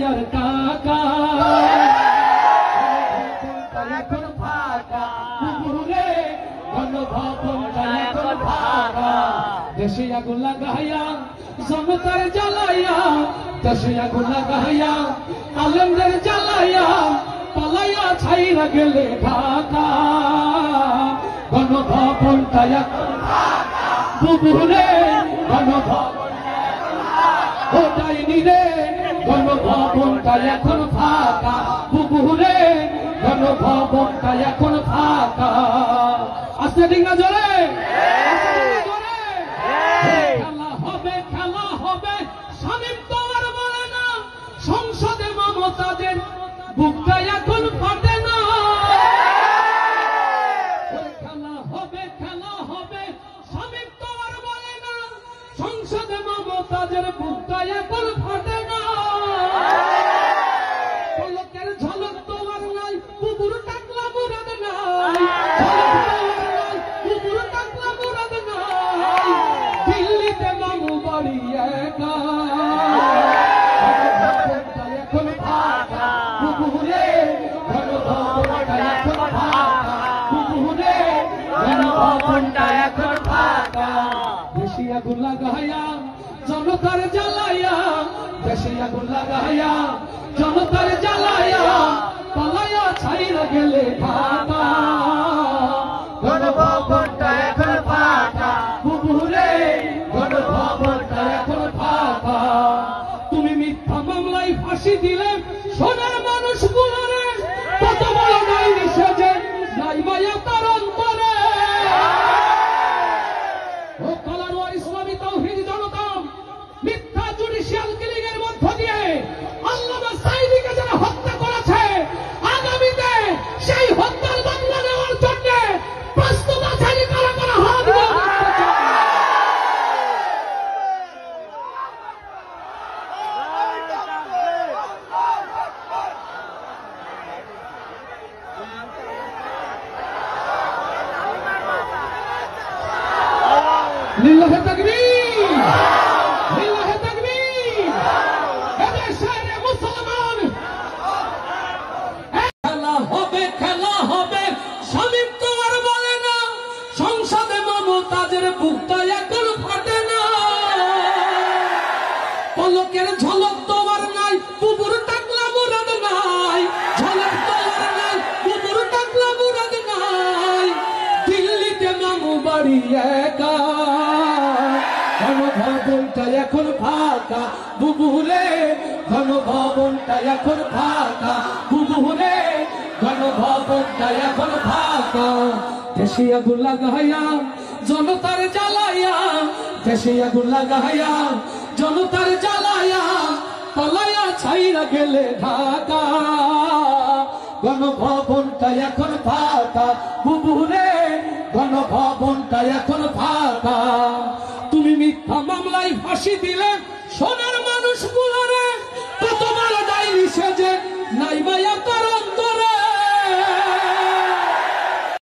আর কাকা এখন ফাঁকা পুকুরে গণভবনটা এখন ফাঁকা দেশে আগুন লাগাইয়া জনতার জ্বালাইয়া দেশে আগুন লাগাইয়া আলেমদের জ্বালাইয়া পালাইয়া ছাইরা গেলে ঢাকা গণভবনটা এখন ফাঁকা পুকুরে গণভবনটা এখন ফাঁকা ও ডাইনি রে গণভবনটা এখন ফাঁকা পুকুরে গণভবনটা এখন ফাঁকা আস্তে ডিঙ্গা জোরে খেলা হবে শামীম তো আর বলে না সংসদে মমতাদের বুকটা এখন ফাটে না খেলা হবে শামীম তো আর বলে না সংসদে মমতাদের বুকটা এখন ফাটে না পলকের ঝলক তো আর নাই পুকুর টাকলা মুরাদ নাই পুকুর টাকলা মুরাদ নাই দিল্লিতে মামু বাড়ি একা এখন ফাঁকা পুকুরে গণভবনটা এখন ফাঁকা পুকুরে গণভবনটা এখন ফাঁকা দেশে আগুন লাগাইয়া জনতার জ্বালাইয়া দেশে আগুন লাগাইয়া জনতার জ্বালাইয়া পালাইয়া ছাইরা গেলে ঢাকা গণভবনটা এখন ফাঁকা পুকুরে গণভবনটা এখন ফাঁকা তুমি মিথ্যা মামলায় ফাঁসি দিলে সোনার মানুষগুলোরে কত বড় নাই নিষেধে নাই মায়া তার অন্তরে ও কলারওয়ার ইসলামী তাওহীদ জনতা মিথ্যা জুডিশিয়াল কিলিং এর মধ্য দিয়ে আল্লামা সাঈদীকে যারা হত্যা করেছে আগামীতে সেই হত্যার বদলা নেওয়ার জন্য প্রস্তুত আছেন কারা কারা হাত লিল্লাহে তাকবীর লিল্লাহে তাকবীর এদেশের মুসলমান খেলা হবে শামীম তো আর বলে না সংসদে মমতাজের বুকটা এখন ফাটে না পলকের ঝলক তো আর নাই পুকুর টাকলা মুরাদ নাই ঝলক তো আর নাই পুকুর টাকলা মুরাদ নাই দিল্লিতে মামু বাড়ি একা গণভবনটা এখন ফাঁকা বুবুরে গণভবনটা এখন ফাঁকা বুবুরে গণভবনটা এখন ফাঁকা দেশে আগুন লাগাইয়া জনতার জ্বালাইয়া দেশে আগুন লাগাইয়া জনতার জ্বালাইয়া পালাইয়া ছাইরা গেলে ঢাকা গণভবনটা এখন ফাঁকা বুবুরে গণভবনটা এখন ফাঁকা তুমি মিথ্যা মামলায় ফাঁসি দিলে সোনার